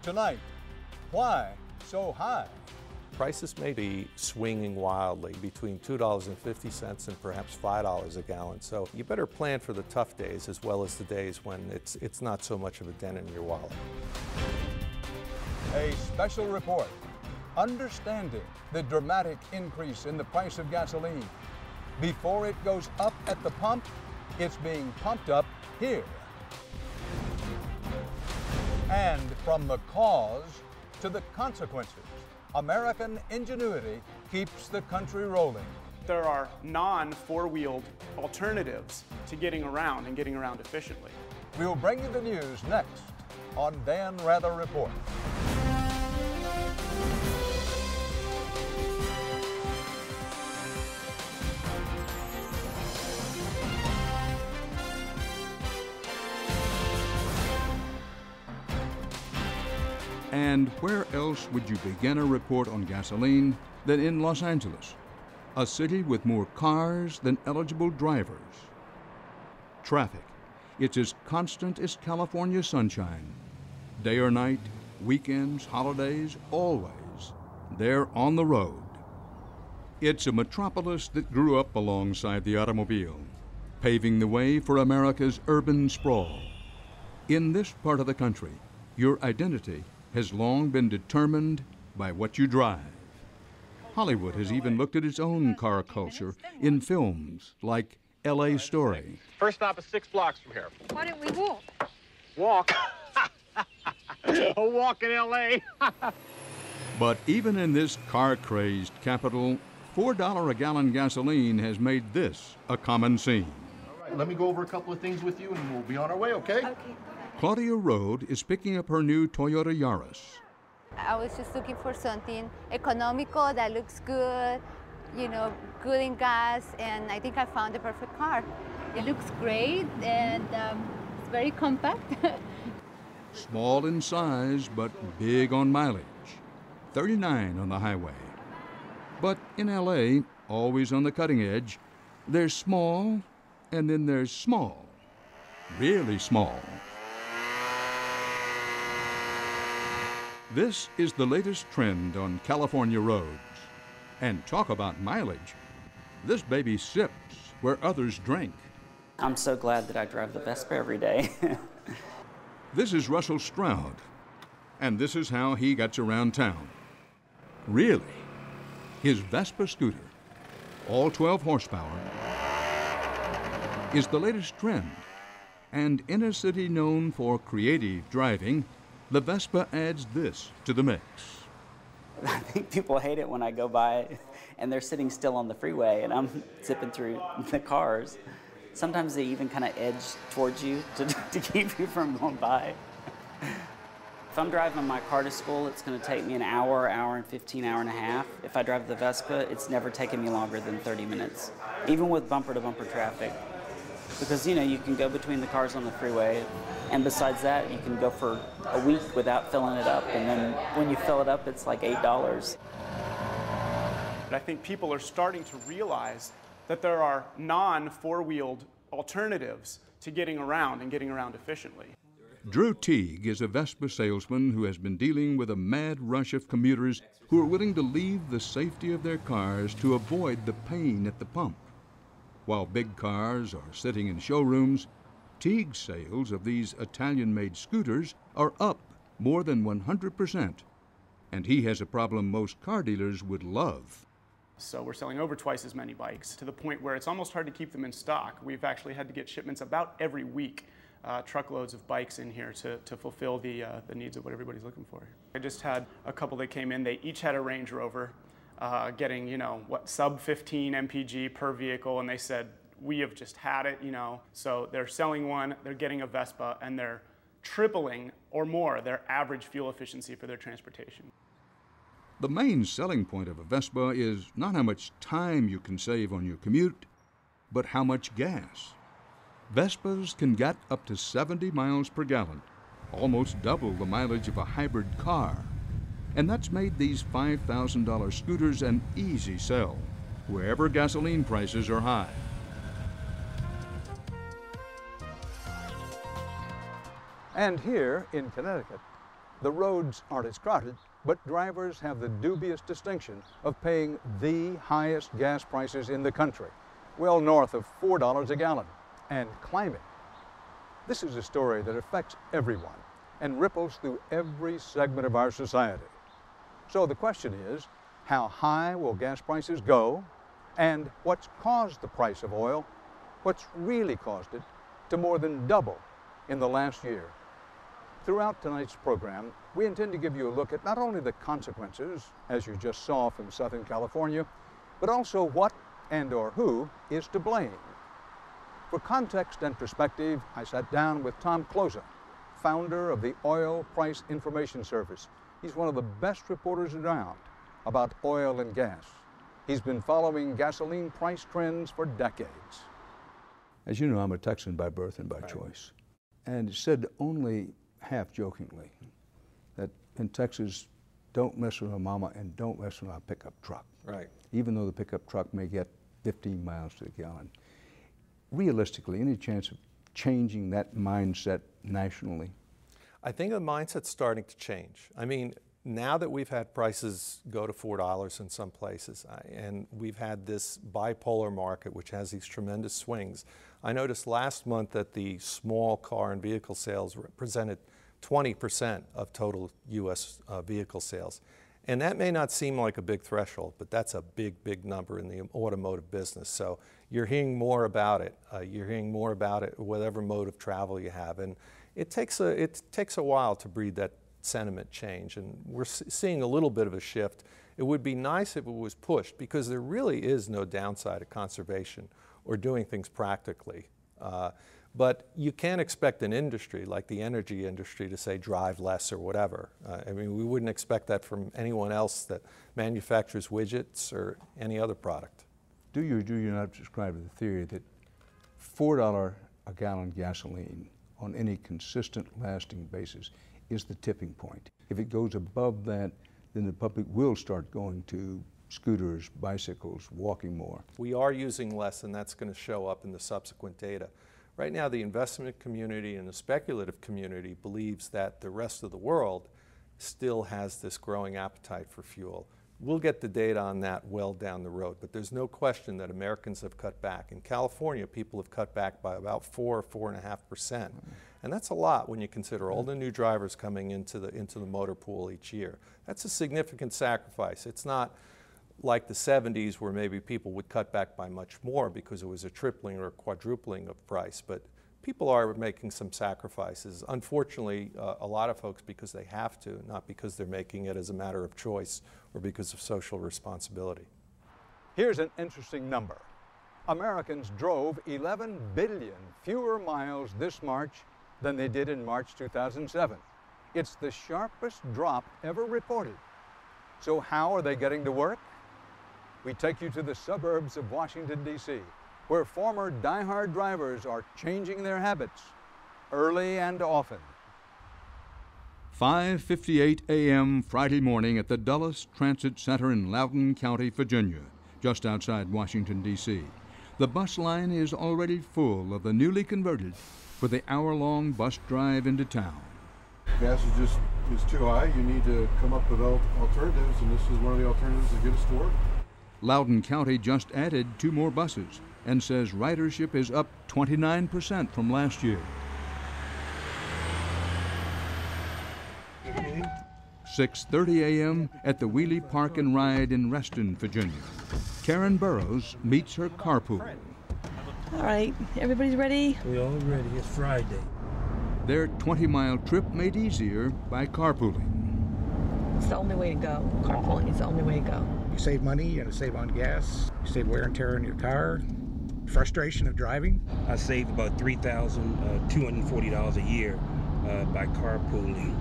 tonight, why so high? Prices may be swinging wildly between $2.50 and perhaps $5 a gallon. So you better plan for the tough days as well as the days when it's not so much of a dent in your wallet. A special report understanding the dramatic increase in the price of gasoline. Before it goes up at the pump, it's being pumped up here. And from the cause to the consequences, American ingenuity keeps the country rolling. There are non-four-wheeled alternatives to getting around and getting around efficiently. We'll bring you the news next on Dan Rather Report. And where else would you begin a report on gasoline than in Los Angeles, a city with more cars than eligible drivers? Traffic, it's as constant as California sunshine. Day or night, weekends, holidays, always, they're on the road. It's a metropolis that grew up alongside the automobile, paving the way for America's urban sprawl. In this part of the country, your identity has long been determined by what you drive. Hollywood has even looked at its own car culture in films like L.A. Story. First stop is 6 blocks from here. Why don't we walk? Walk? A walk in L.A. But even in this car-crazed capital, $4 a gallon gasoline has made this a common scene. All right, let me go over a couple of things with you and we'll be on our way, okay? Okay. Claudia Rode is picking up her new Toyota Yaris. I was just looking for something economical that looks good, you know, good in gas, and I think I found the perfect car. It looks great and it's very compact. Small in size, but big on mileage. 39 on the highway. But in LA, always on the cutting edge, there's small, and then there's small. Really small. This is the latest trend on California roads. And talk about mileage. This baby sips where others drink. I'm so glad that I drive the Vespa every day. This is Russell Stroud, and this is how he gets around town. Really, his Vespa scooter, all 12 horsepower, is the latest trend. And in a city known for creative driving, the Vespa adds this to the mix. I think people hate it when I go by and they're sitting still on the freeway and I'm zipping through the cars. Sometimes they even kind of edge towards you to keep you from going by. If I'm driving my car to school, it's going to take me an hour, hour and 15, hour and a half. If I drive the Vespa, it's never taken me longer than 30 minutes, even with bumper-to-bumper traffic. Because, you know, you can go between the cars on the freeway, and besides that, you can go for a week without filling it up, and then when you fill it up, it's like $8. But I think people are starting to realize that there are non-four-wheeled alternatives to getting around and getting around efficiently. Drew Teague is a Vespa salesman who has been dealing with a mad rush of commuters who are willing to leave the safety of their cars to avoid the pain at the pump. While big cars are sitting in showrooms, Teague's sales of these Italian-made scooters are up more than 100%. And he has a problem most car dealers would love. So we're selling over twice as many bikes to the point where it's almost hard to keep them in stock. We've actually had to get shipments about every week, truckloads of bikes in here to fulfill the needs of what everybody's looking for. I just had a couple that came in. They each had a Range Rover, getting, you know, sub 15 mpg per vehicle, and they said, we have just had it, you know. So they're selling one, they're getting a Vespa, and they're tripling or more their average fuel efficiency for their transportation. The main selling point of a Vespa is not how much time you can save on your commute, but how much gas. Vespas can get up to 70 miles per gallon, almost double the mileage of a hybrid car. And that's made these $5,000 scooters an easy sell, wherever gasoline prices are high. And here in Connecticut, The roads aren't as crowded, but drivers have the dubious distinction of paying the highest gas prices in the country, well north of $4 a gallon, and climbing. This is a story that affects everyone and ripples through every segment of our society. So the question is, how high will gas prices go? And what's caused the price of oil, what's really caused it, to more than double in the last year? Throughout tonight's program, we intend to give you a look at not only the consequences, as you just saw from Southern California, but also what and or who is to blame. For context and perspective, I sat down with Tom Kloza, founder of the Oil Price Information Service. He's one of the best reporters around about oil and gas. He's been following gasoline price trends for decades. As you know, I'm a Texan by birth and by choice. And said only half jokingly that in Texas, don't mess with a mama and don't mess with a pickup truck. Right. Even though the pickup truck may get 15 miles to the gallon. Realistically, any chance of changing that mindset nationally? I think the mindset's starting to change. I mean, now that we've had prices go to $4 in some places, and we've had this bipolar market which has these tremendous swings, I noticed last month that the small car and vehicle sales represented 20% of total U.S. Vehicle sales. And that may not seem like a big threshold, but that's a big, big number in the automotive business. So you're hearing more about it. You're hearing more about it, whatever mode of travel you have. And it takes a while to breed that sentiment change. And we're seeing a little bit of a shift. It would be nice if it was pushed, because there really is no downside to conservation or doing things practically. But you can't expect an industry like the energy industry to say drive less or whatever. I mean, we wouldn't expect that from anyone else that manufactures widgets or any other product. Do you or do you not subscribe to the theory that $4 a gallon gasoline on any consistent, lasting basis is the tipping point? If it goes above that, then the public will start going to scooters, bicycles, walking more. We are using less, and that's going to show up in the subsequent data. Right now, the investment community and the speculative community believes that the rest of the world still has this growing appetite for fuel. We'll get the data on that well down the road, but there's no question that Americans have cut back. In California, people have cut back by about 4.5%. And that's a lot when you consider all the new drivers coming into the motor pool each year. That's a significant sacrifice. It's not like the 70s where maybe people would cut back by much more because it was a tripling or a quadrupling of price, but people are making some sacrifices. Unfortunately, a lot of folks because they have to, not because they're making it as a matter of choice or because of social responsibility. Here's an interesting number. Americans drove 11 billion fewer miles this March than they did in March 2007. It's the sharpest drop ever reported. So how are they getting to work? We take you to the suburbs of Washington, D.C., where former die-hard drivers are changing their habits early and often. 5:58 a.m. Friday morning at the Dulles Transit Center in Loudoun County, Virginia, just outside Washington, D.C. The bus line is already full of the newly converted for the hour-long bus drive into town. Gas is too high. You need to come up with alternatives, and this is one of the alternatives to get us to work. Loudoun County just added 2 more buses and says ridership is up 29% from last year. 6:30 a.m. at the Wheelie Park and Ride in Reston, Virginia. Karen Burrows meets her carpool. All right, everybody's ready? We're all ready. It's Friday. Their 20-mile trip made easier by carpooling. It's the only way to go. Carpooling is the only way to go. You save money, you save on gas, you save wear and tear in your car, frustration of driving. I saved about $3,240 a year by carpooling.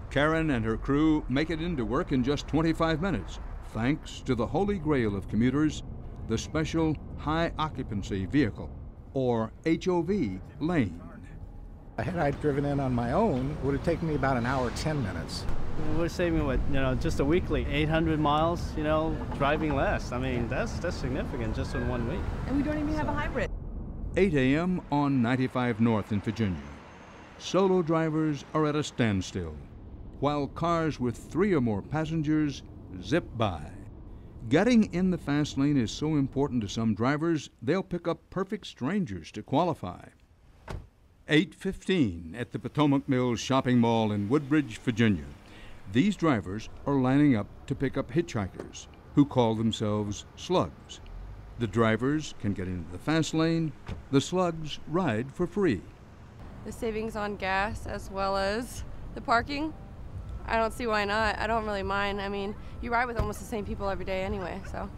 Karen and her crew make it into work in just 25 minutes, thanks to the holy grail of commuters, the special high occupancy vehicle, or HOV, lane. Had I driven in on my own, it would have taken me about an hour, 10 minutes. We're saving just a weekly 800 miles, driving less. I mean, that's significant just in 1 week. And we don't even have a hybrid. 8 a.m. on 95 North in Virginia. Solo drivers are at a standstill. while cars with 3 or more passengers zip by. Getting in the fast lane is so important to some drivers, they'll pick up perfect strangers to qualify. 8:15 at the Potomac Mills Shopping Mall in Woodbridge, Virginia. These drivers are lining up to pick up hitchhikers who call themselves slugs. The drivers can get into the fast lane. The slugs ride for free. The savings on gas as well as the parking, I don't see why not. I don't really mind. I mean, you ride with almost the same people every day anyway, so.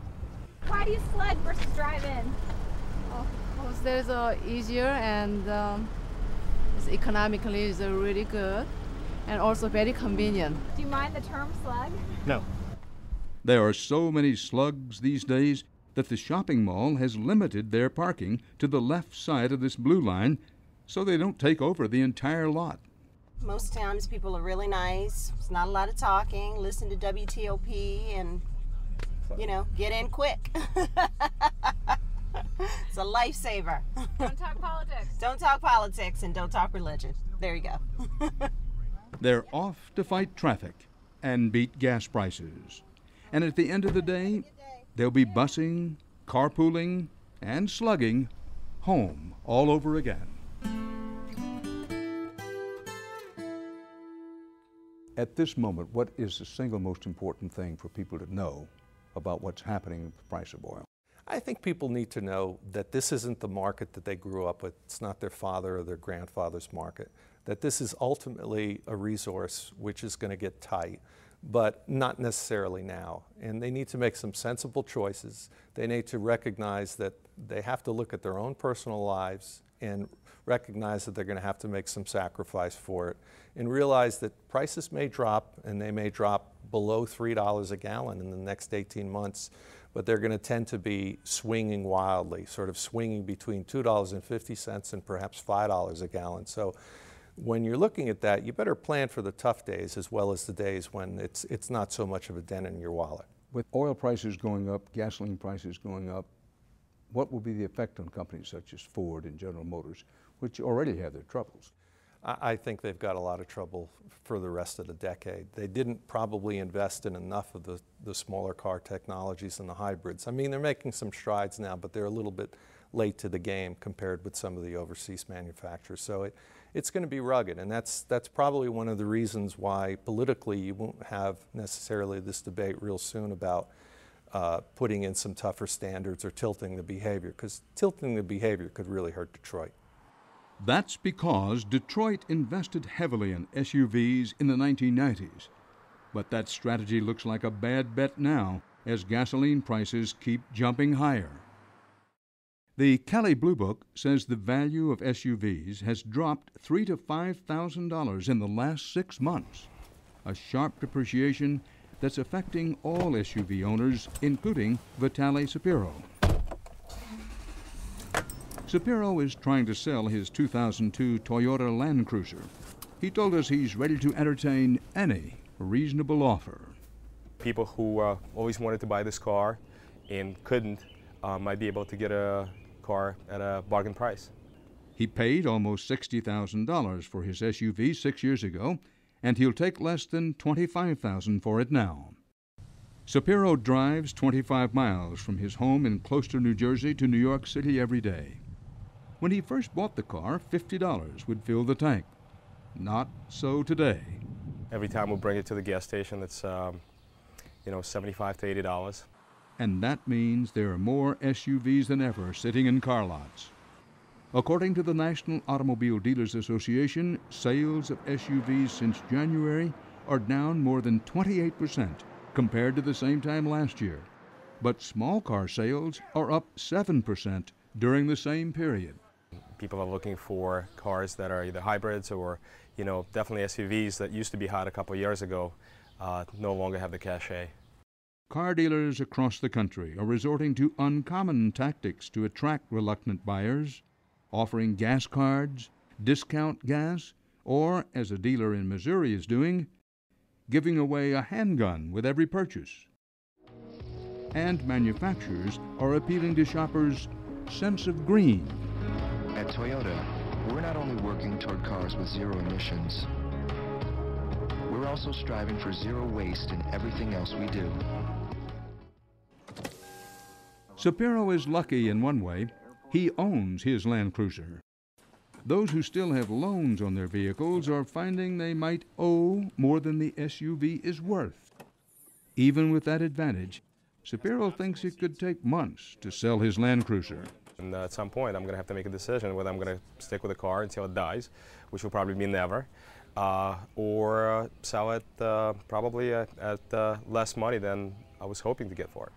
Why do you slug versus drive in? Because there's easier and it's economically is really good and also very convenient. Do you mind the term slug? No. There are so many slugs these days that the shopping mall has limited their parking to the left side of this blue line so they don't take over the entire lot. Most times people are really nice. It's not a lot of talking. Listen to WTOP and, you know, get in quick. It's a lifesaver. Don't talk politics. Don't talk politics and don't talk religion. There you go. They're off to fight traffic and beat gas prices. And at the end of the day, they'll be busing, carpooling, and slugging home all over again. At this moment, what is the single most important thing for people to know about what's happening with the price of oil? I think people need to know that this isn't the market that they grew up with. It's not their father or their grandfather's market. That this is ultimately a resource which is going to get tight, but not necessarily now. And they need to make some sensible choices. They need to recognize that they have to look at their own personal lives and recognize that they're going to have to make some sacrifice for it, and realize that prices may drop, and they may drop below $3 a gallon in the next 18 months, but they're going to tend to be swinging wildly, sort of swinging between $2.50 and perhaps $5 a gallon. So when you're looking at that, you better plan for the tough days as well as the days when it's not so much of a dent in your wallet. With oil prices going up, gasoline prices going up, what will be the effect on companies such as Ford and General Motors, which already have their troubles? I think they've got a lot of trouble for the rest of the decade. They didn't probably invest in enough of the smaller car technologies and the hybrids. I mean, they're making some strides now, but they're a little bit late to the game compared with some of the overseas manufacturers. So it's going to be rugged, and that's probably one of the reasons why politically you won't have necessarily this debate real soon about putting in some tougher standards or tilting the behavior, because tilting the behavior could really hurt Detroit. That's because Detroit invested heavily in SUVs in the 1990s. But that strategy looks like a bad bet now as gasoline prices keep jumping higher. The Kelley Blue Book says the value of SUVs has dropped $3,000 to $5,000 in the last 6 months, a sharp depreciation that's affecting all SUV owners, including Vitaly Sapiro. Sapiro is trying to sell his 2002 Toyota Land Cruiser. He told us he's ready to entertain any reasonable offer. People who always wanted to buy this car and couldn't might be able to get a car at a bargain price. He paid almost $60,000 for his SUV 6 years ago, and he'll take less than $25,000 for it now. Sapiro drives 25 miles from his home in Closter, New Jersey to New York City every day. When he first bought the car, $50 would fill the tank. Not so today. Every time we bring it to the gas station, it's $75 to $80. And that means there are more SUVs than ever sitting in car lots. According to the National Automobile Dealers Association, sales of SUVs since January are down more than 28% compared to the same time last year. But small car sales are up 7% during the same period. People are looking for cars that are either hybrids or, definitely SUVs that used to be hot a couple of years ago, no longer have the cachet. Car dealers across the country are resorting to uncommon tactics to attract reluctant buyers, offering gas cards, discount gas, or, as a dealer in Missouri is doing, giving away a handgun with every purchase. And manufacturers are appealing to shoppers' sense of green. At Toyota, we're not only working toward cars with zero emissions, we're also striving for zero waste in everything else we do. Sapiro is lucky in one way. He owns his Land Cruiser. Those who still have loans on their vehicles are finding they might owe more than the SUV is worth. Even with that advantage, Sapiro thinks it could take months to sell his Land Cruiser. And at some point, I'm going to have to make a decision whether I'm going to stick with the car until it dies, which will probably be never, or sell it probably at less money than I was hoping to get for it.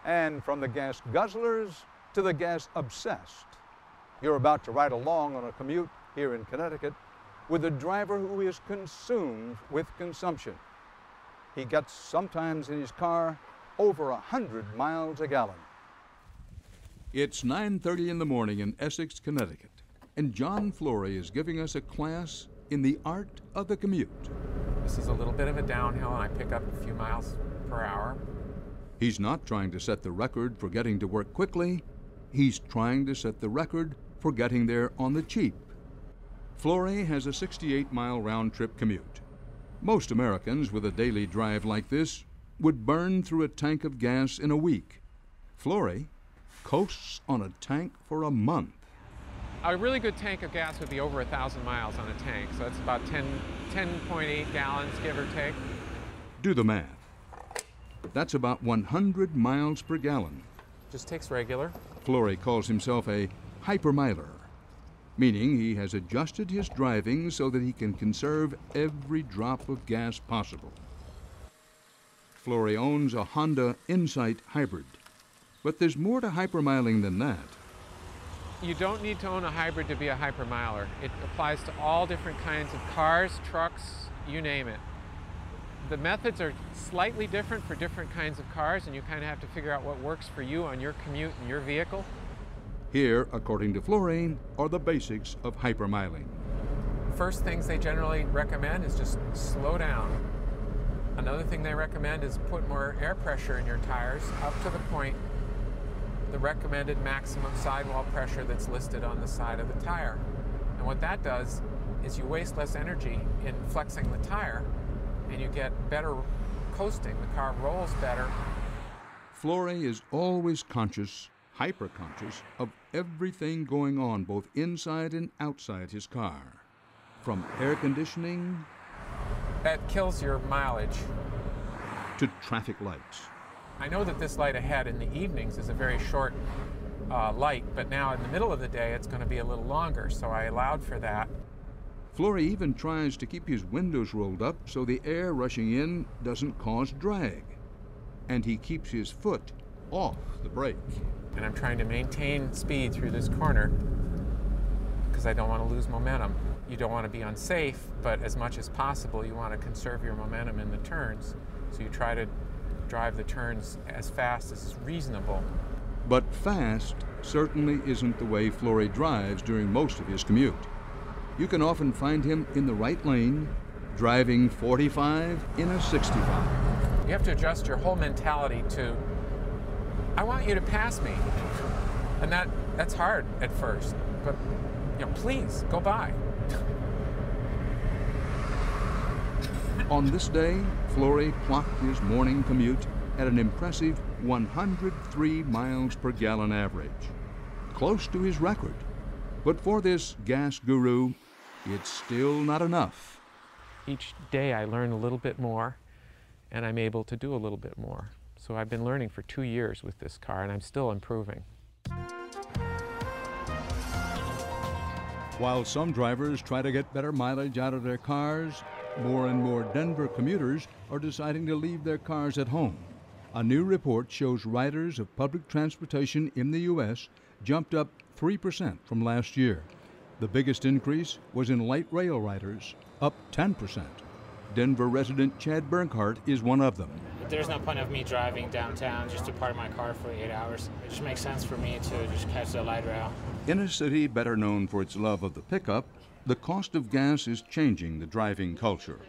And from the gas guzzlers to the gas obsessed, you're about to ride along on a commute here in Connecticut with a driver who is consumed with consumption. He gets sometimes in his car over 100 miles a gallon. It's 9:30 in the morning in Essex, Connecticut, and John Flory is giving us a class in the art of the commute. This is a little bit of a downhill, and I pick up a few miles per hour. He's not trying to set the record for getting to work quickly. He's trying to set the record for getting there on the cheap. Flory has a 68-mile round-trip commute. Most Americans with a daily drive like this would burn through a tank of gas in a week. Flory coasts on a tank for a month. A really good tank of gas would be over 1,000 miles on a tank, so that's about 10.8 gallons, give or take. Do the math. That's about 100 miles per gallon. Just takes regular. Flory calls himself a hypermiler, meaning he has adjusted his driving so that he can conserve every drop of gas possible. Flory owns a Honda Insight Hybrid, but there's more to hypermiling than that. You don't need to own a hybrid to be a hypermiler. It applies to all different kinds of cars, trucks, you name it. The methods are slightly different for different kinds of cars, and you kind of have to figure out what works for you on your commute and your vehicle. Here, according to Flory, are the basics of hypermiling. First things they generally recommend is just slow down. Another thing they recommend is put more air pressure in your tires up to the point, the recommended maximum sidewall pressure that's listed on the side of the tire. And what that does is you waste less energy in flexing the tire, and you get better coasting. The car rolls better. Flory is always conscious, hyper-conscious, of everything going on both inside and outside his car. From air conditioning... That kills your mileage. ...to traffic lights. I know that this light ahead in the evenings is a very short light, but now in the middle of the day it's going to be a little longer, so I allowed for that. Flory even tries to keep his windows rolled up so the air rushing in doesn't cause drag. And he keeps his foot off the brake. And I'm trying to maintain speed through this corner because I don't want to lose momentum. You don't want to be unsafe, but as much as possible you want to conserve your momentum in the turns. So you try to drive the turns as fast as is reasonable. But fast certainly isn't the way Flory drives during most of his commute. You can often find him in the right lane, driving 45 in a 65. You have to adjust your whole mentality to, I want you to pass me. And that's hard at first, but please, go by. On this day, Flory clocked his morning commute at an impressive 103 miles per gallon average, close to his record. But for this gas guru, it's still not enough. Each day I learn a little bit more, and I'm able to do a little bit more. So I've been learning for 2 years with this car, and I'm still improving. While some drivers try to get better mileage out of their cars, more and more Denver commuters are deciding to leave their cars at home. A new report shows riders of public transportation in the U.S. jumped up 3% from last year. The biggest increase was in light rail riders, up 10%. Denver resident Chad Bernhardt is one of them. There's no point of me driving downtown just to park my car for 8 hours. It just makes sense for me to just catch the light rail. In a city better known for its love of the pickup, the cost of gas is changing the driving culture.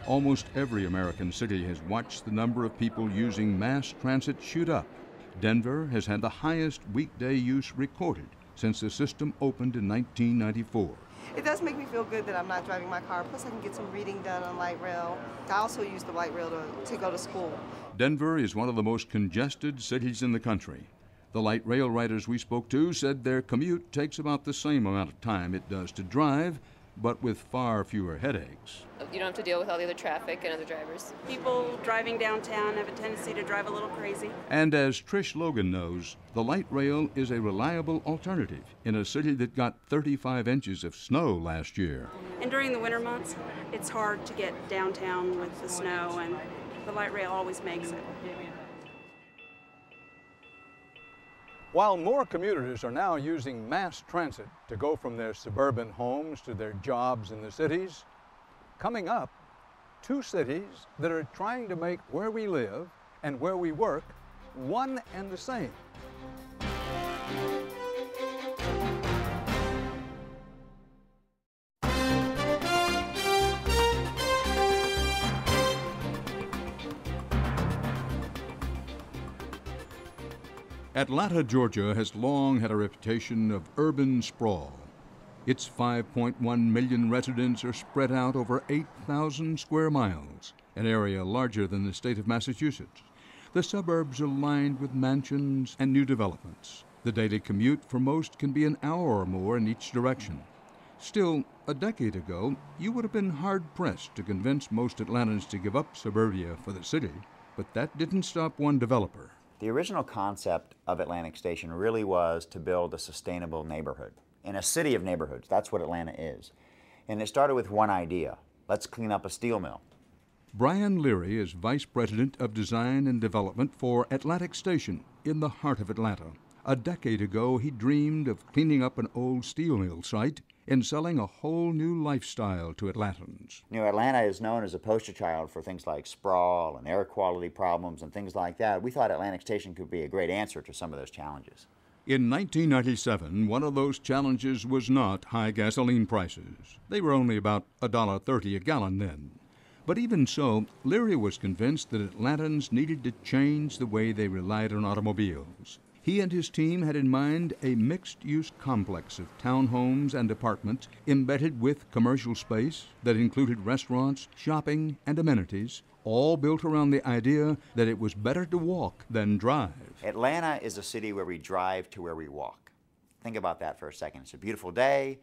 Almost every American city has watched the number of people using mass transit shoot up. Denver has had the highest weekday use recorded since the system opened in 1994. It does make me feel good that I'm not driving my car. Plus, I can get some reading done on light rail. I also use the light rail to go to school. Denver is one of the most congested cities in the country. The light rail riders we spoke to said their commute takes about the same amount of time it does to drive, but with far fewer headaches. You don't have to deal with all the other traffic and other drivers. People driving downtown have a tendency to drive a little crazy. And as Trish Logan knows, the light rail is a reliable alternative in a city that got 35 inches of snow last year. And during the winter months, it's hard to get downtown with the snow, and the light rail always makes it. While more commuters are now using mass transit to go from their suburban homes to their jobs in the cities, coming up, two cities that are trying to make where we live and where we work one and the same. Atlanta, Georgia has long had a reputation of urban sprawl. Its 5.1 million residents are spread out over 8,000 square miles, an area larger than the state of Massachusetts. The suburbs are lined with mansions and new developments. The daily commute for most can be an hour or more in each direction. Still, a decade ago, you would have been hard-pressed to convince most Atlantans to give up suburbia for the city, but that didn't stop one developer. The original concept of Atlantic Station really was to build a sustainable neighborhood. In a city of neighborhoods, that's what Atlanta is. And it started with one idea: let's clean up a steel mill. Brian Leary is Vice President of Design and Development for Atlantic Station in the heart of Atlanta. A decade ago, he dreamed of cleaning up an old steel mill site and selling a whole new lifestyle to Atlantans. You know, Atlanta is known as a poster child for things like sprawl and air quality problems and things like that. We thought Atlantic Station could be a great answer to some of those challenges. In 1997, one of those challenges was not high gasoline prices. They were only about $1.30 a gallon then. But even so, Leary was convinced that Atlantans needed to change the way they relied on automobiles. He and his team had in mind a mixed-use complex of townhomes and apartments embedded with commercial space that included restaurants, shopping, and amenities, all built around the idea that it was better to walk than drive. Atlanta is a city where we drive to where we walk. Think about that for a second. It's a beautiful day.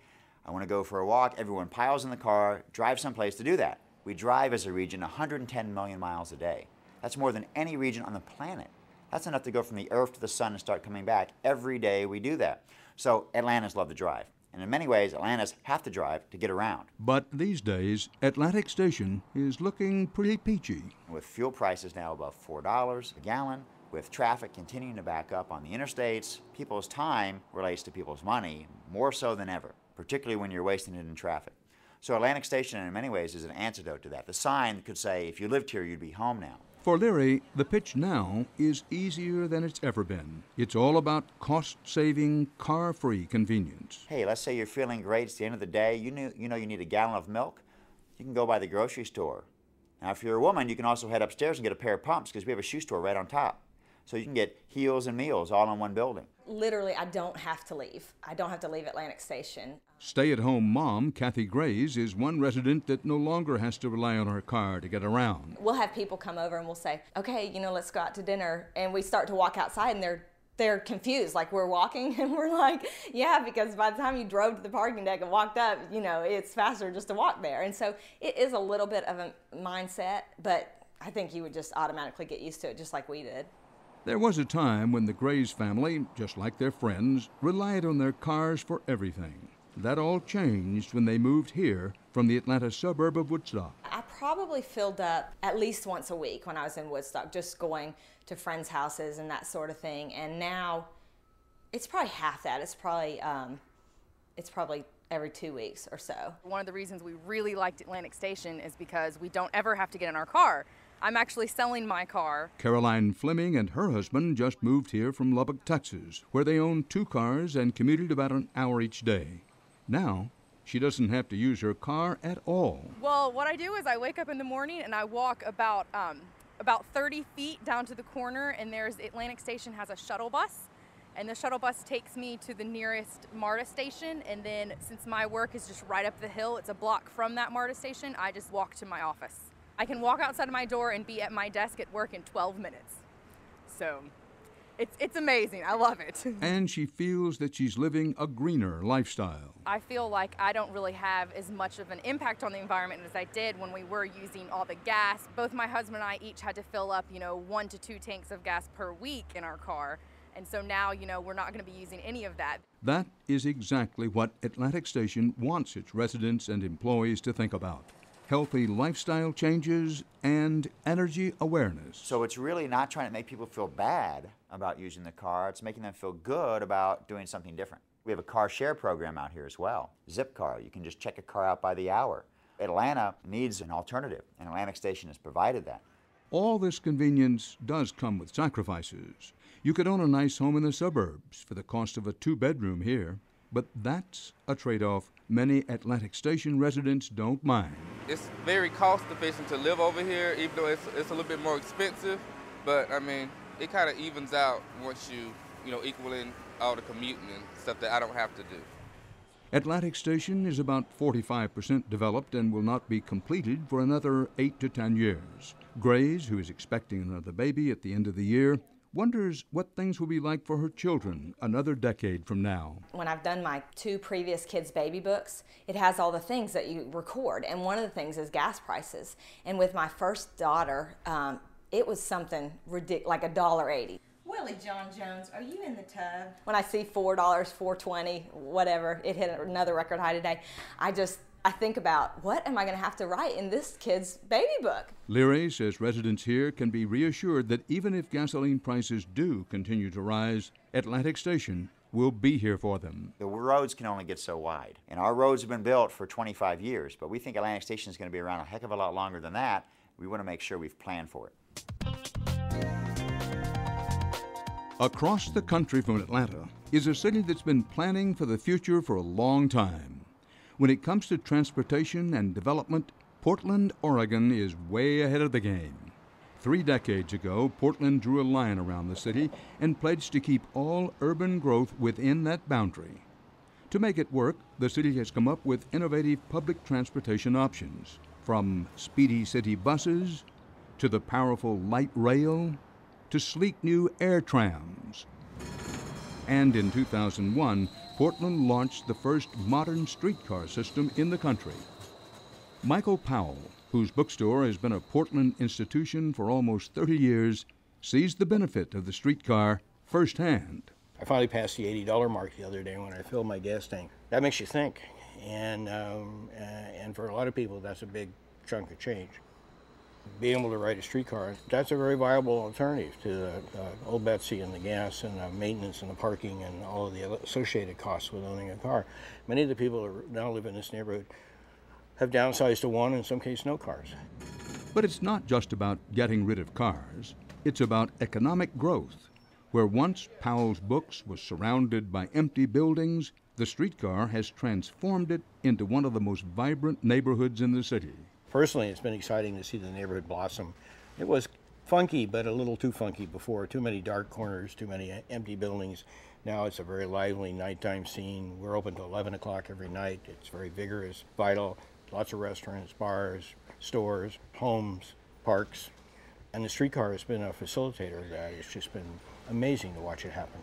I want to go for a walk. Everyone piles in the car, drive someplace to do that. We drive as a region 110 million miles a day. That's more than any region on the planet. That's enough to go from the earth to the sun and start coming back. Every day we do that. So Atlantans love to drive. And in many ways, Atlantans have to drive to get around. But these days, Atlantic Station is looking pretty peachy. With fuel prices now above $4 a gallon, with traffic continuing to back up on the interstates, people's time relates to people's money more so than ever, particularly when you're wasting it in traffic. So Atlantic Station, in many ways, is an antidote to that. The sign could say, if you lived here, you'd be home now. For Leary, the pitch now is easier than it's ever been. It's all about cost-saving, car-free convenience. Hey, let's say you're feeling great. It's the end of the day. You know you need a gallon of milk. You can go by the grocery store. Now, if you're a woman, you can also head upstairs and get a pair of pumps because we have a shoe store right on top. So you can get heels and meals all in one building. Literally, I don't have to leave. I don't have to leave Atlantic Station. Stay-at-home mom, Kathy Grays, is one resident that no longer has to rely on her car to get around. We'll have people come over and we'll say, okay, let's go out to dinner. And we start to walk outside and they're confused, like we're walking, and we're like, yeah, because by the time you drove to the parking deck and walked up, it's faster just to walk there. And so it is a little bit of a mindset, but I think you would just automatically get used to it, just like we did. There was a time when the Grays family, just like their friends, relied on their cars for everything. That all changed when they moved here from the Atlanta suburb of Woodstock. I probably filled up at least once a week when I was in Woodstock, just going to friends' houses and that sort of thing. And now it's probably half that. It's probably every 2 weeks or so. One of the reasons we really liked Atlantic Station is because we don't ever have to get in our car. I'm actually selling my car. Caroline Fleming and her husband just moved here from Lubbock, Texas, where they own 2 cars and commuted about an hour each day. Now, she doesn't have to use her car at all. Well, what I do is I wake up in the morning and I walk about 30 feet down to the corner, and there's Atlantic Station has a shuttle bus. and the shuttle bus takes me to the nearest MARTA station, and then since my work is just right up the hill, it's a block from that MARTA station, I just walk to my office. I can walk outside of my door and be at my desk at work in 12 minutes. So it's amazing. I love it. And she feels that she's living a greener lifestyle. I feel like I don't really have as much of an impact on the environment as I did when we were using all the gas. Both my husband and I each had to fill up, 1 to 2 tanks of gas per week in our car. And so now, we're not going to be using any of that. That is exactly what Atlantic Station wants its residents and employees to think about. Healthy lifestyle changes and energy awareness. So it's really not trying to make people feel bad about using the car, it's making them feel good about doing something different. We have a car share program out here as well. Zipcar, you can just check a car out by the hour. Atlanta needs an alternative, and Atlantic Station has provided that. All this convenience does come with sacrifices. You could own a nice home in the suburbs for the cost of a 2-bedroom here, but that's a trade-off many Atlantic Station residents don't mind. It's very cost efficient to live over here, even though it's a little bit more expensive, but I mean, it kind of evens out once you equal in all the commuting and stuff that I don't have to do. Atlantic Station is about 45% developed and will not be completed for another 8 to 10 years. Grace, who is expecting another baby at the end of the year, wonders what things will be like for her children another decade from now. When I've done my 2 previous kids' baby books, it has all the things that you record, and one of the things is gas prices. And with my first daughter, it was something ridiculous, like $1.80. Willie John Jones, are you in the tub? When I see $4, $4.20, whatever, it hit another record high today, I think about, what am I going to have to write in this kid's baby book? Leary says residents here can be reassured that even if gasoline prices do continue to rise, Atlantic Station will be here for them. The roads can only get so wide, and our roads have been built for 25 years, but we think Atlantic Station is going to be around a heck of a lot longer than that. We want to make sure we've planned for it. Across the country from Atlanta is a city that's been planning for the future for a long time. When it comes to transportation and development, Portland, Oregon is way ahead of the game. 3 decades ago, Portland drew a line around the city and pledged to keep all urban growth within that boundary. To make it work, the city has come up with innovative public transportation options, from speedy city buses to the powerful light rail to sleek new air trams. And in 2001, Portland launched the first modern streetcar system in the country. Michael Powell, whose bookstore has been a Portland institution for almost 30 years, sees the benefit of the streetcar firsthand. I finally passed the $80 mark the other day when I filled my gas tank. That makes you think, and for a lot of people, that's a big chunk of change. Being able to ride a streetcar, that's a very viable alternative to the Old Betsy and the gas and the maintenance and the parking and all of the associated costs with owning a car. Many of the people who now live in this neighborhood have downsized to 1, in some cases no cars. But it's not just about getting rid of cars. It's about economic growth. Where once Powell's Books was surrounded by empty buildings, the streetcar has transformed it into one of the most vibrant neighborhoods in the city. Personally, it's been exciting to see the neighborhood blossom. It was funky, but a little too funky before. Too many dark corners, too many empty buildings. Now it's a very lively nighttime scene. We're open to 11 o'clock every night. It's very vigorous, vital. Lots of restaurants, bars, stores, homes, parks. And the streetcar has been a facilitator of that. It's just been amazing to watch it happen.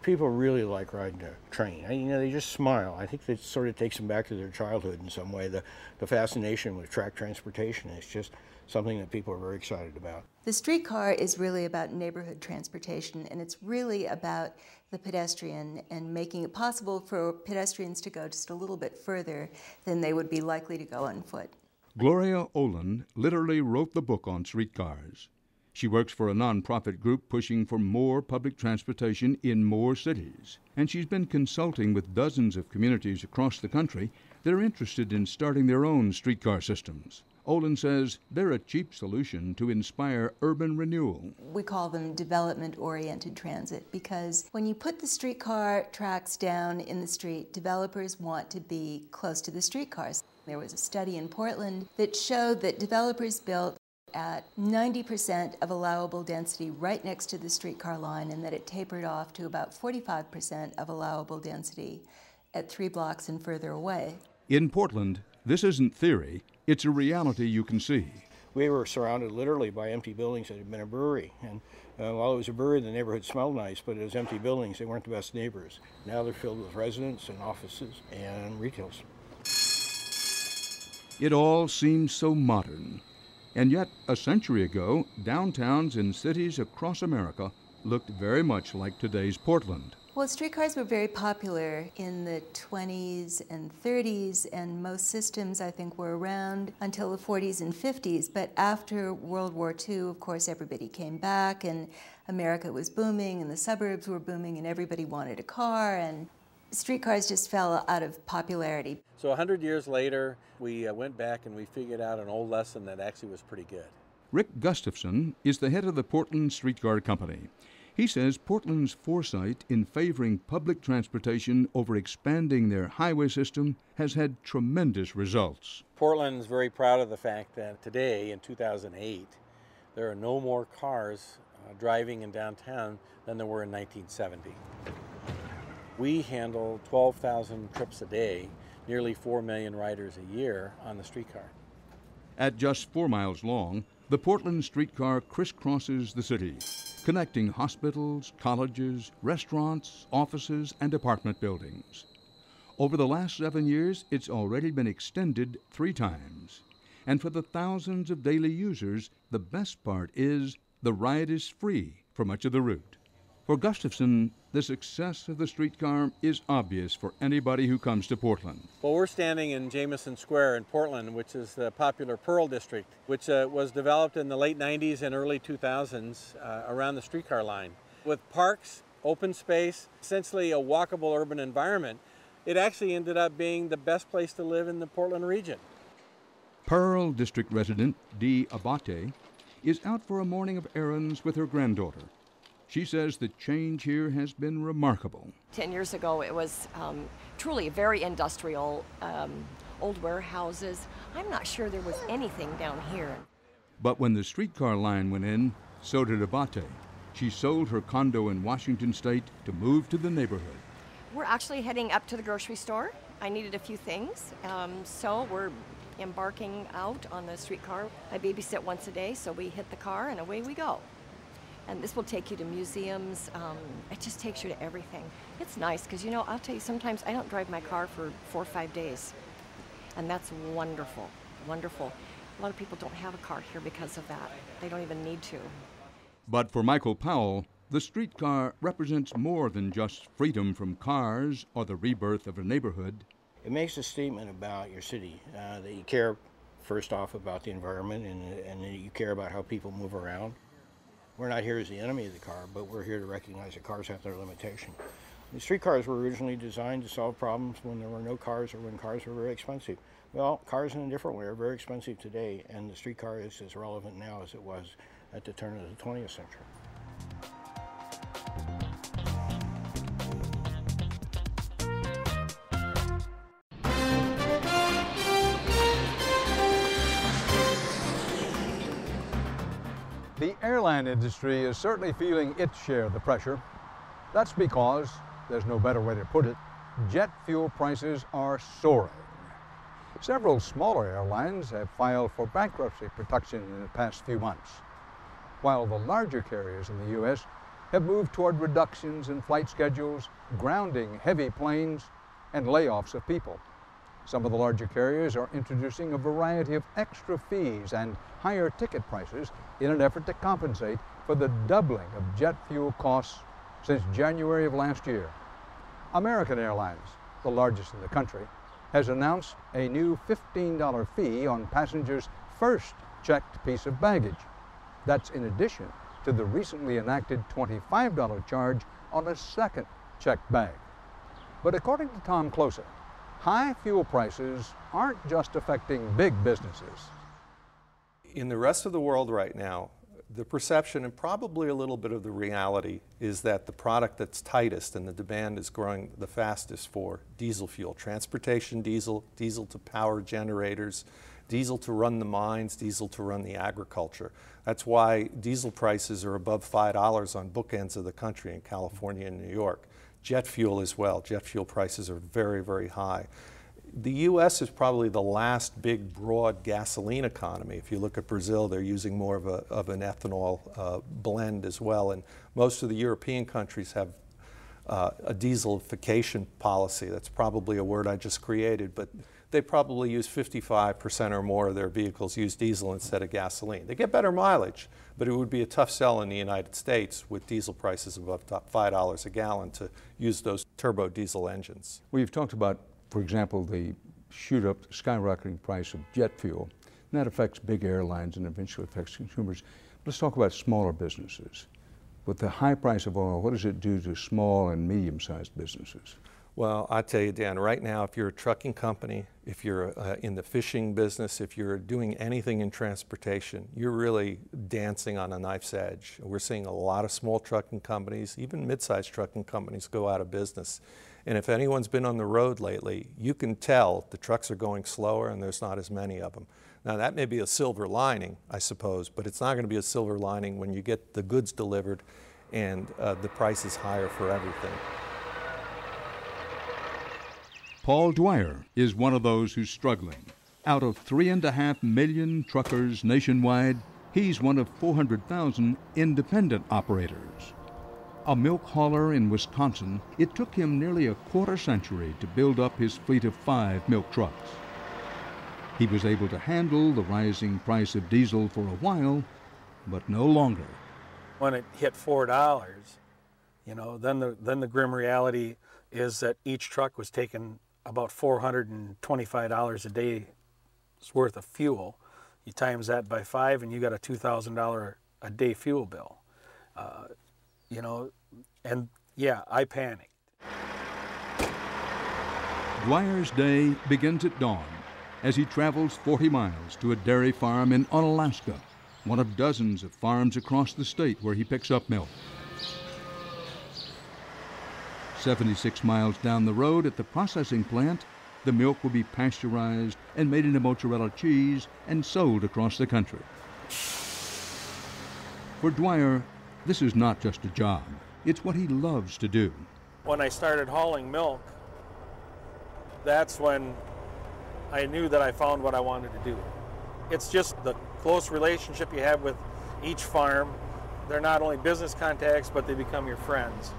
People really like riding a train. They just smile. I think that sort of takes them back to their childhood in some way. The fascination with track transportation is just something that people are very excited about. The streetcar is really about neighborhood transportation, and it's really about the pedestrian and making it possible for pedestrians to go just a little bit further than they would be likely to go on foot. Gloria Olin literally wrote the book on streetcars. She works for a nonprofit group pushing for more public transportation in more cities. And she's been consulting with dozens of communities across the country that are interested in starting their own streetcar systems. Olin says they're a cheap solution to inspire urban renewal. We call them development-oriented transit because when you put the streetcar tracks down in the street, developers want to be close to the streetcars. There was a study in Portland that showed that developers built at 90% of allowable density right next to the streetcar line, and that it tapered off to about 45% of allowable density at 3 blocks and further away. In Portland, this isn't theory, it's a reality you can see. We were surrounded literally by empty buildings that had been a brewery. And while it was a brewery, the neighborhood smelled nice, but it was empty buildings. They weren't the best neighbors. Now they're filled with residents and offices and retails. It all seems so modern. And yet, a century ago, downtowns in cities across America looked very much like today's Portland. Well, streetcars were very popular in the 20s and 30s, and most systems, I think, were around until the 40s and 50s. But after World War II, of course, everybody came back, and America was booming, and the suburbs were booming, and everybody wanted a car, and streetcars just fell out of popularity. So 100 years later, we went back and we figured out an old lesson that actually was pretty good. Rick Gustafson is the head of the Portland Streetcar Company. He says Portland's foresight in favoring public transportation over expanding their highway system has had tremendous results. Portland is very proud of the fact that today, in 2008, there are no more cars driving in downtown than there were in 1970. We handle 12,000 trips a day, nearly 4 million riders a year on the streetcar. At just 4 miles long, the Portland streetcar crisscrosses the city, connecting hospitals, colleges, restaurants, offices, and apartment buildings. Over the last 7 years, it's already been extended 3 times. And for the thousands of daily users, the best part is the ride is free for much of the route. For Gustafson, the success of the streetcar is obvious for anybody who comes to Portland. Well, we're standing in Jamison Square in Portland, which is the popular Pearl District, which was developed in the late 90s and early 2000s around the streetcar line. With parks, open space, essentially a walkable urban environment, it actually ended up being the best place to live in the Portland region. Pearl District resident Dee Abate is out for a morning of errands with her granddaughter. She says the change here has been remarkable. 10 years ago, it was truly very industrial, old warehouses. I'm not sure there was anything down here. But when the streetcar line went in, so did Abate. She sold her condo in Washington State to move to the neighborhood. We're actually heading up to the grocery store. I needed a few things, so we're embarking out on the streetcar. I babysit once a day, so we hit the car and away we go. And this will take you to museums. It just takes you to everything. It's nice because, you know, I'll tell you, sometimes I don't drive my car for 4 or 5 days. And that's wonderful, wonderful. A lot of people don't have a car here because of that. They don't even need to. But for Michael Powell, the streetcar represents more than just freedom from cars or the rebirth of a neighborhood. It makes a statement about your city, that you care, first off, about the environment and that you care about how people move around. We're not here as the enemy of the car, but we're here to recognize that cars have their limitation. The streetcars were originally designed to solve problems when there were no cars or when cars were very expensive. Well, cars in a different way are very expensive today, and the streetcar is as relevant now as it was at the turn of the 20th century. The airline industry is certainly feeling its share of the pressure. That's because, there's no better way to put it, jet fuel prices are soaring. Several smaller airlines have filed for bankruptcy protection in the past few months, while the larger carriers in the U.S. have moved toward reductions in flight schedules, grounding heavy planes, and layoffs of people. Some of the larger carriers are introducing a variety of extra fees and higher ticket prices in an effort to compensate for the doubling of jet fuel costs since January of last year. American Airlines, the largest in the country, has announced a new $15 fee on passengers' first checked piece of baggage. That's in addition to the recently enacted $25 charge on a second checked bag. But according to Tom Closa, high fuel prices aren't just affecting big businesses. In the rest of the world right now, the perception and probably a little bit of the reality is that the product that's tightest and the demand is growing the fastest for diesel fuel, transportation diesel, diesel to power generators, diesel to run the mines, diesel to run the agriculture. That's why diesel prices are above $5 on bookends of the country in California and New York. Jet fuel as well. Jet fuel prices are very, very high. The U.S. is probably the last big, broad gasoline economy. If you look at Brazil, they're using more of an ethanol blend as well. And most of the European countries have a dieselification policy. That's probably a word I just created, but they probably use 55% or more of their vehicles use diesel instead of gasoline. They get better mileage, but it would be a tough sell in the United States with diesel prices above $5 a gallon to use those turbo diesel engines. We've talked about, for example, the skyrocketing price of jet fuel, and that affects big airlines and eventually affects consumers. Let's talk about smaller businesses. With the high price of oil, what does it do to small and medium-sized businesses? Well, I tell you, Dan, right now, if you're a trucking company, if you're in the fishing business, if you're doing anything in transportation, you're really dancing on a knife's edge. We're seeing a lot of small trucking companies, even mid-sized trucking companies, go out of business. And if anyone's been on the road lately, you can tell the trucks are going slower and there's not as many of them. Now, that may be a silver lining, I suppose, but it's not going to be a silver lining when you get the goods delivered and the price is higher for everything. Paul Dwyer is one of those who's struggling. Out of 3.5 million truckers nationwide, he's one of 400,000 independent operators. A milk hauler in Wisconsin, it took him nearly a quarter century to build up his fleet of 5 milk trucks. He was able to handle the rising price of diesel for a while, but no longer. When it hit $4, you know, then the grim reality is that each truck was taking about $425 a day's worth of fuel. You times that by 5 and you got a $2,000 a day fuel bill. You know, and yeah, I panicked. Dwyer's day begins at dawn as he travels 40 miles to a dairy farm in Unalaska, one of dozens of farms across the state where he picks up milk. 76 miles down the road at the processing plant, the milk will be pasteurized and made into mozzarella cheese and sold across the country. For Dwyer, this is not just a job. It's what he loves to do. When I started hauling milk, that's when I knew that I found what I wanted to do. It's just the close relationship you have with each farm. They're not only business contacts, but they become your friends.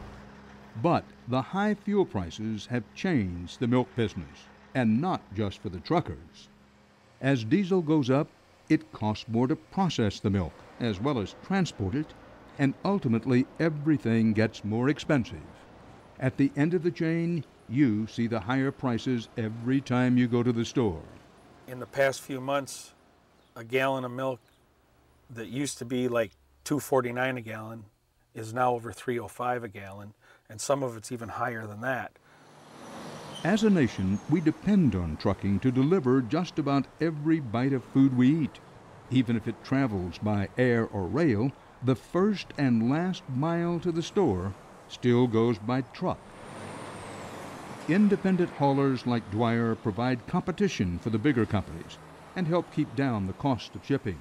But the high fuel prices have changed the milk business, and not just for the truckers. As diesel goes up, it costs more to process the milk, as well as transport it, and ultimately everything gets more expensive. At the end of the chain, you see the higher prices every time you go to the store. In the past few months, a gallon of milk that used to be like $2.49 a gallon is now over $3.05 a gallon, and some of it's even higher than that. As a nation, we depend on trucking to deliver just about every bite of food we eat. Even if it travels by air or rail, the first and last mile to the store still goes by truck. Independent haulers like Dwyer provide competition for the bigger companies and help keep down the cost of shipping.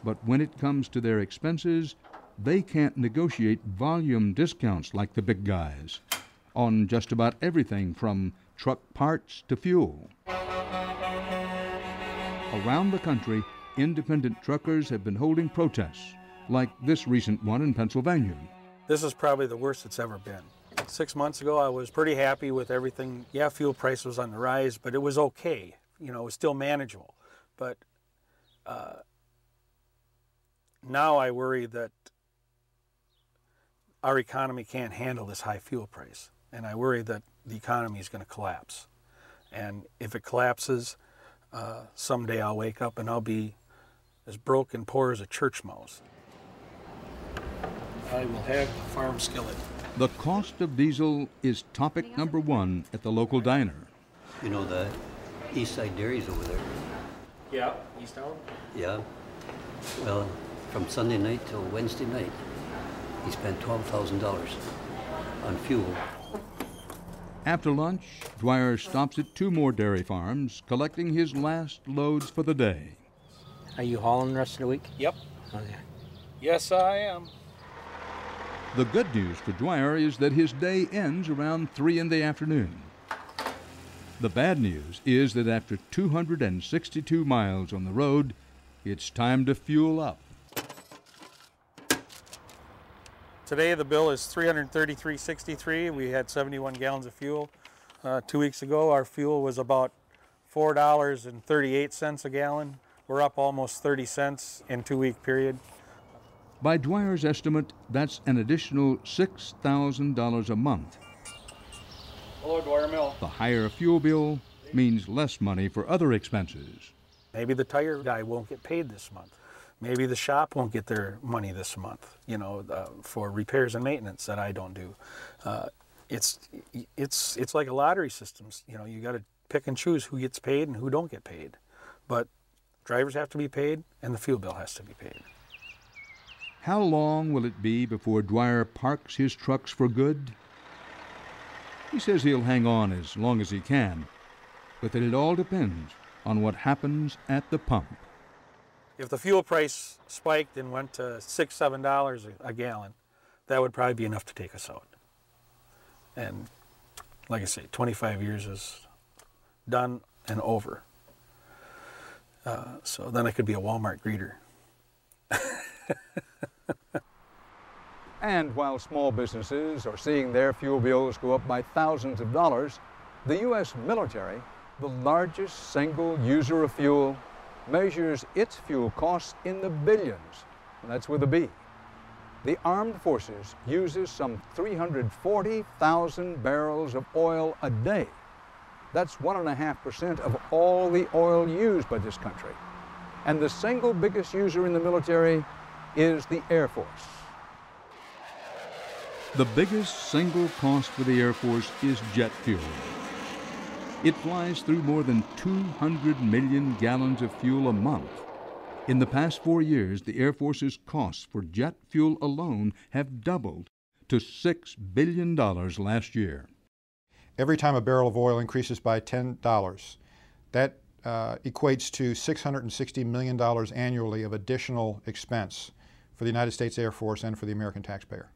But when it comes to their expenses, they can't negotiate volume discounts like the big guys on just about everything from truck parts to fuel. Around the country, independent truckers have been holding protests, like this recent one in Pennsylvania. This is probably the worst it's ever been. 6 months ago, I was pretty happy with everything. Yeah, fuel price was on the rise, but it was okay. You know, it was still manageable. But now I worry that our economy can't handle this high fuel price. And I worry that the economy is going to collapse. And if it collapses, someday I'll wake up and I'll be as broke and poor as a church mouse. I will have the farm skillet. The cost of diesel is topic number one at the local diner. You know the East Side Dairies over there? Yeah, East Town? Yeah. Well, from Sunday night till Wednesday night, he spent $12,000 on fuel. After lunch, Dwyer stops at 2 more dairy farms, collecting his last loads for the day. Are you hauling the rest of the week? Yep. Okay. Yes, I am. The good news for Dwyer is that his day ends around 3 in the afternoon. The bad news is that after 262 miles on the road, it's time to fuel up. Today the bill is $333.63. We had 71 gallons of fuel. 2 weeks ago our fuel was about $4.38 a gallon. We're up almost 30 cents in 2-week period. By Dwyer's estimate, that's an additional $6,000 a month. Hello, Dwyer Mill. The higher fuel bill means less money for other expenses. Maybe the tire guy won't get paid this month. Maybe the shop won't get their money this month, you know, for repairs and maintenance that I don't do. It's like a lottery system. You know, you got to pick and choose who gets paid and who don't get paid. But drivers have to be paid and the fuel bill has to be paid. How long will it be before Dwyer parks his trucks for good? He says he'll hang on as long as he can, but that it all depends on what happens at the pump. If the fuel price spiked and went to $6, $7 a gallon, that would probably be enough to take us out. And like I say, 25 years is done and over. So then I could be a Walmart greeter. And while small businesses are seeing their fuel bills go up by thousands of dollars, the U.S. military, the largest single user of fuel, measures its fuel costs in the billions. That's with a B. The armed forces uses some 340,000 barrels of oil a day. That's 1.5% of all the oil used by this country. And the single biggest user in the military is the Air Force. The biggest single cost for the Air Force is jet fuel. It flies through more than 200 million gallons of fuel a month. In the past 4 years, the Air Force's costs for jet fuel alone have doubled to $6 billion last year. Every time a barrel of oil increases by $10, that equates to $660 million annually of additional expense for the United States Air Force and for the American taxpayer.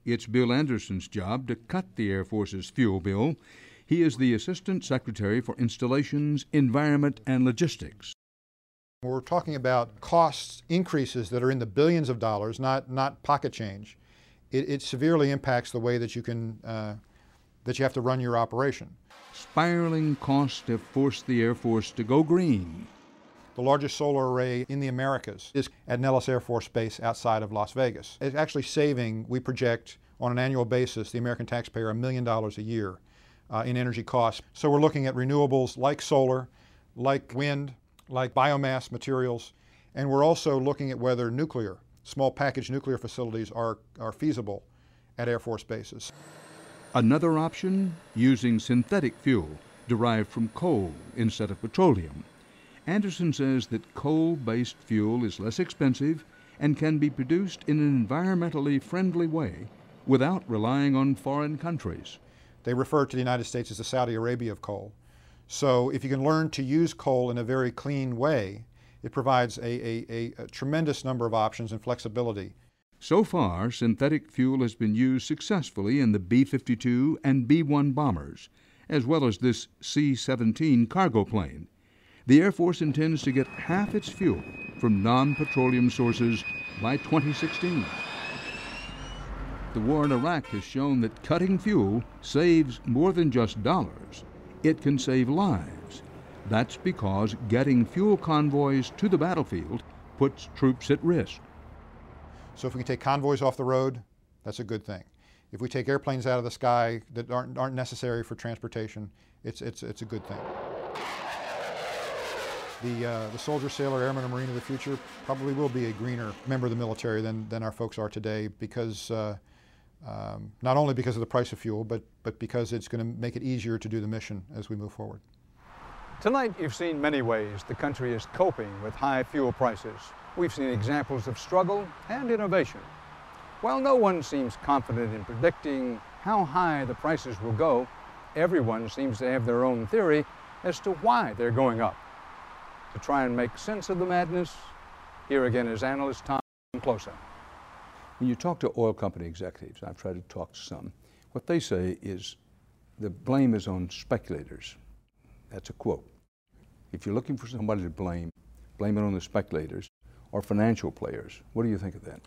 It's Bill Anderson's job to cut the Air Force's fuel bill. He is the Assistant Secretary for Installations, Environment, and Logistics. We're talking about cost increases that are in the billions of dollars, not pocket change. It severely impacts the way that you can that you have to run your operation. Spiraling costs have forced the Air Force to go green. The largest solar array in the Americas is at Nellis Air Force Base outside of Las Vegas. It's actually saving, we project, on an annual basis, the American taxpayer $1 million a year in energy costs. So we're looking at renewables like solar, like wind, like biomass materials, and we're also looking at whether nuclear, small package nuclear facilities are feasible at Air Force bases. Another option, using synthetic fuel derived from coal instead of petroleum. Anderson says that coal-based fuel is less expensive and can be produced in an environmentally friendly way without relying on foreign countries. They refer to the United States as the Saudi Arabia of coal. So if you can learn to use coal in a very clean way, it provides a tremendous number of options and flexibility. So far, synthetic fuel has been used successfully in the B-52 and B-1 bombers, as well as this C-17 cargo plane. The Air Force intends to get half its fuel from non-petroleum sources by 2016. The war in Iraq has shown that cutting fuel saves more than just dollars. It can save lives. That's because getting fuel convoys to the battlefield puts troops at risk. So if we can take convoys off the road, that's a good thing. If we take airplanes out of the sky that aren't necessary for transportation, it's a good thing. The soldier, sailor, airman, and marine of the future probably will be a greener member of the military than our folks are today, because not only because of the price of fuel, but because it's going to make it easier to do the mission as we move forward. Tonight, you've seen many ways the country is coping with high fuel prices. We've seen examples of struggle and innovation. While no one seems confident in predicting how high the prices will go, everyone seems to have their own theory as to why they're going up. To try and make sense of the madness, here again is analyst Tom Closa. When you talk to oil company executives, I've tried to talk to some, what they say is the blame is on speculators. That's a quote. If you're looking for somebody to blame it on the speculators or financial players. What do you think of that?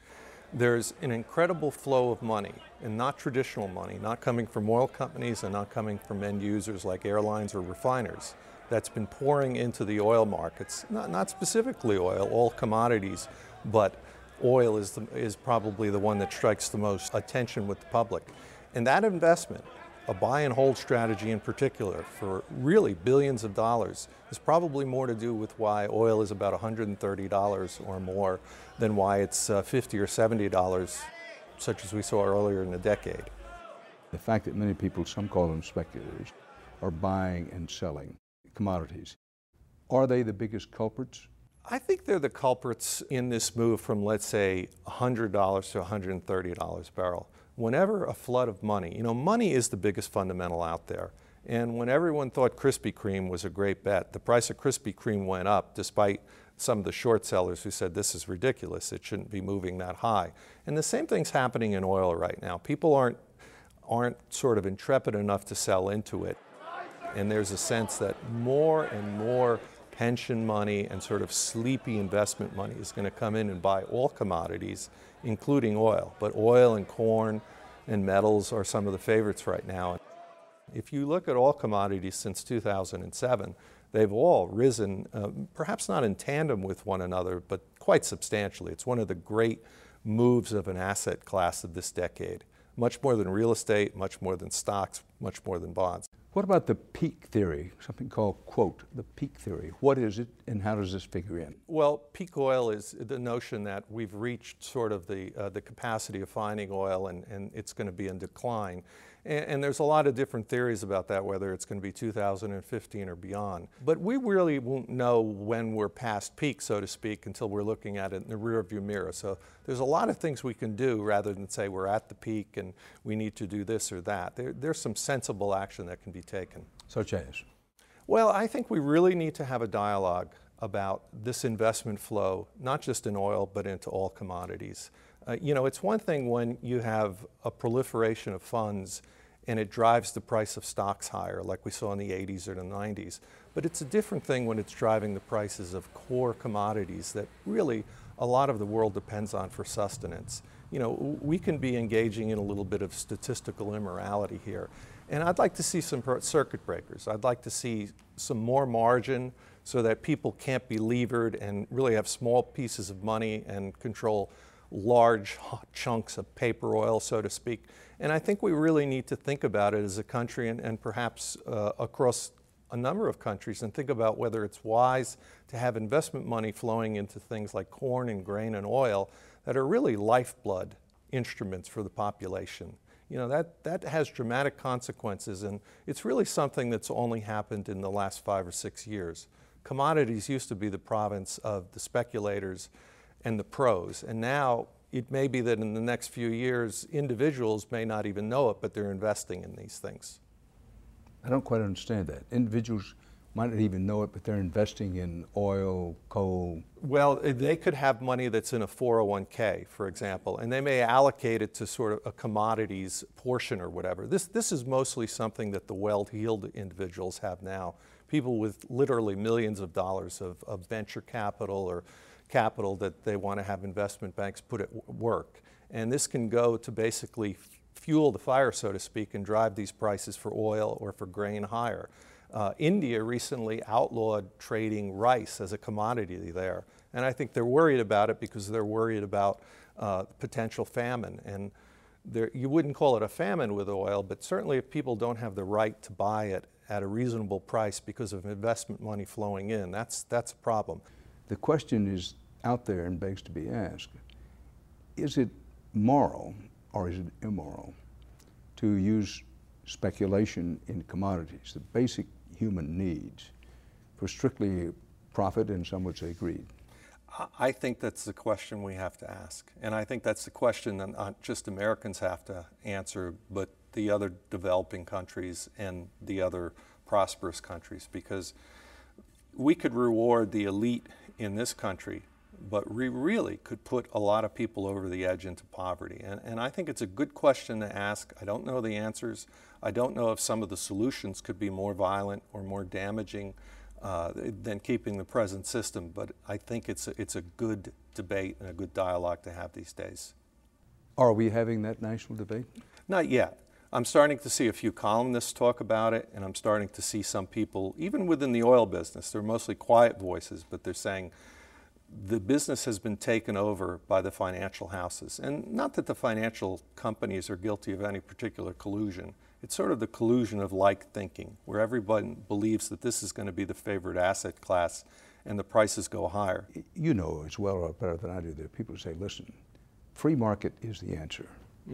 There's an incredible flow of money, and not traditional money, not coming from oil companies and not coming from end users like airlines or refiners, that's been pouring into the oil markets, not specifically oil, all commodities, but oil is probably the one that strikes the most attention with the public. And that investment, a buy and hold strategy in particular, for really billions of dollars, is probably more to do with why oil is about $130 or more than why it's $50 or $70, such as we saw earlier in the decade. The fact that many people, some call them speculators, are buying and selling commodities, are they the biggest culprits? I think they're the culprits in this move from, let's say, $100 to $130 a barrel. Whenever a flood of money, money is the biggest fundamental out there. And when everyone thought Krispy Kreme was a great bet, the price of Krispy Kreme went up despite some of the short sellers who said this is ridiculous, it shouldn't be moving that high. And the same thing's happening in oil right now. People aren't sort of intrepid enough to sell into it. And there's a sense that more and more pension money and sort of sleepy investment money is going to come in and buy all commodities, including oil. But oil and corn and metals are some of the favorites right now. If you look at all commodities since 2007, they've all risen, perhaps not in tandem with one another, but quite substantially. It's one of the great moves of an asset class of this decade. Much more than real estate, much more than stocks, much more than bonds. What about the peak theory, something called, quote, the peak theory? What is it and how does this figure in? Well, peak oil is the notion that we've reached sort of the capacity of finding oil and it's going to be in decline. And there's a lot of different theories about that, whether it's going to be 2015 or beyond. But we really won't know when we're past peak, so to speak, until we're looking at it in the rearview mirror. So there's a lot of things we can do rather than say we're at the peak and we need to do this or that. There's some sensible action that can be taken. Such as? Well, I think we really need to have a dialogue about this investment flow, not just in oil, but into all commodities. It's one thing when you have a proliferation of funds and it drives the price of stocks higher, like we saw in the 80s or the 90s. But it's a different thing when it's driving the prices of core commodities that really a lot of the world depends on for sustenance. We can be engaging in a little bit of statistical immorality here. And I'd like to see some circuit breakers. I'd like to see some more margin so that people can't be levered and really have small pieces of money and control large chunks of paper oil, so to speak. And I think we really need to think about it as a country and perhaps across a number of countries and think about whether it's wise to have investment money flowing into things like corn and grain and oil that are really lifeblood instruments for the population. That has dramatic consequences, and it's really something that's only happened in the last 5 or 6 years. Commodities used to be the province of the speculators and the pros, and now it may be that in the next few years, individuals may not even know it, but they're investing in these things. I don't quite understand that. Individuals might not even know it, but they're investing in oil, coal. Well, they could have money that's in a 401k, for example, and they may allocate it to sort of a commodities portion or whatever. This is mostly something that the well-heeled individuals have now. People with literally millions of dollars of venture capital or capital that they want to have investment banks put at work. And this can go to basically fuel the fire, so to speak, and drive these prices for oil or for grain higher. India recently outlawed trading rice as a commodity there. And I think they're worried about it because they're worried about potential famine. And you wouldn't call it a famine with oil, but certainly if people don't have the right to buy it at a reasonable price because of investment money flowing in, that's a problem. The question is out there and begs to be asked. Is it moral or is it immoral to use speculation in commodities, the basic human needs, for strictly profit and some would say greed? I think that's the question we have to ask. And I think that's the question that not just Americans have to answer, but the other developing countries and the other prosperous countries, because we could reward the elite in this country, but we really could put a lot of people over the edge into poverty. And I think it's a good question to ask. I don't know the answers. I don't know if some of the solutions could be more violent or more damaging than keeping the present system, but I think it's a good debate and a good dialogue to have these days. Are we having that national debate? Not yet. I'm starting to see a few columnists talk about it, and I'm starting to see some people, even within the oil business, they're mostly quiet voices, but they're saying the business has been taken over by the financial houses. And not that the financial companies are guilty of any particular collusion. It's sort of the collusion of like thinking, where everybody believes that this is going to be the favored asset class and the prices go higher. You know as well or better than I do that people say, listen, free market is the answer.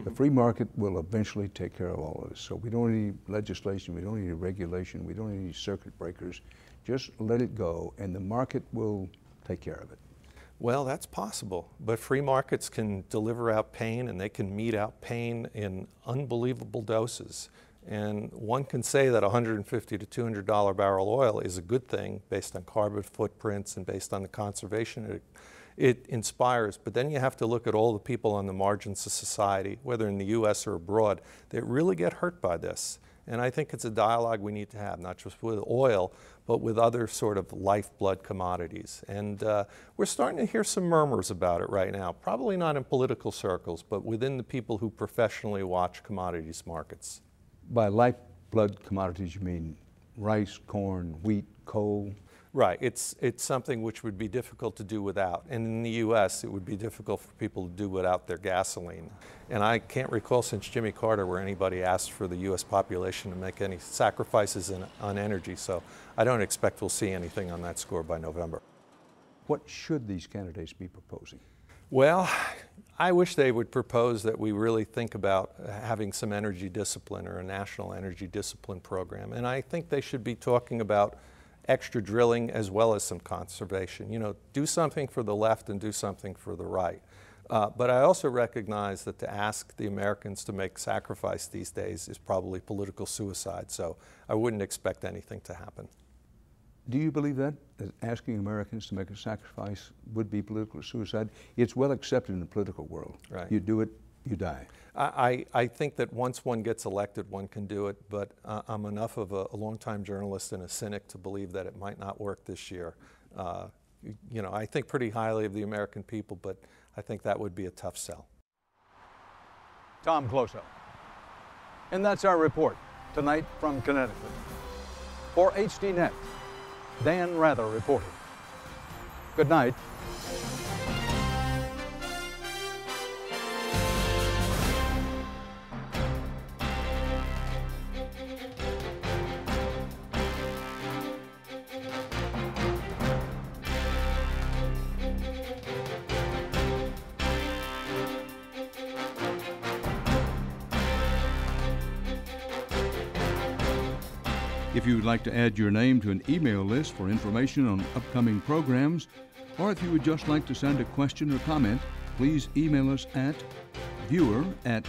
The free market will eventually take care of all of this. So we don't need legislation, we don't need regulation, we don't need any circuit breakers. Just let it go and the market will take care of it. Well, that's possible, but free markets can deliver out pain, and they can mete out pain in unbelievable doses. And one can say that $150 to $200 barrel oil is a good thing based on carbon footprints and based on the conservation it inspires, but then you have to look at all the people on the margins of society, whether in the US or abroad, that really get hurt by this. And I think it's a dialogue we need to have, not just with oil, but with other sort of lifeblood commodities. And we're starting to hear some murmurs about it right now, probably not in political circles, but within the people who professionally watch commodities markets. By lifeblood commodities, you mean rice, corn, wheat, coal? Right, it's something which would be difficult to do without. And in the US, it would be difficult for people to do without their gasoline. And I can't recall since Jimmy Carter where anybody asked for the US population to make any sacrifices on energy, so I don't expect we'll see anything on that score by November. What should these candidates be proposing? Well, I wish they would propose that we really think about having some energy discipline or a national energy discipline program. And I think they should be talking about extra drilling as well as some conservation. You know, do something for the left and do something for the right. But I also recognize that to ask the Americans to make sacrifice these days is probably political suicide, so I wouldn't expect anything to happen. Do you believe that asking Americans to make a sacrifice would be political suicide? It's well accepted in the political world. Right. You do it, you die. I think that once one gets elected, one can do it, but I'm enough of a longtime journalist and a cynic to believe that it might not work this year. You know, I think pretty highly of the American people, but I think that would be a tough sell. Tom Closo. And that's our report tonight from Connecticut. For HDNet, Dan Rather reporting. Good night. If you would like to add your name to an email list for information on upcoming programs, or if you would just like to send a question or comment, please email us at viewer@hd.net.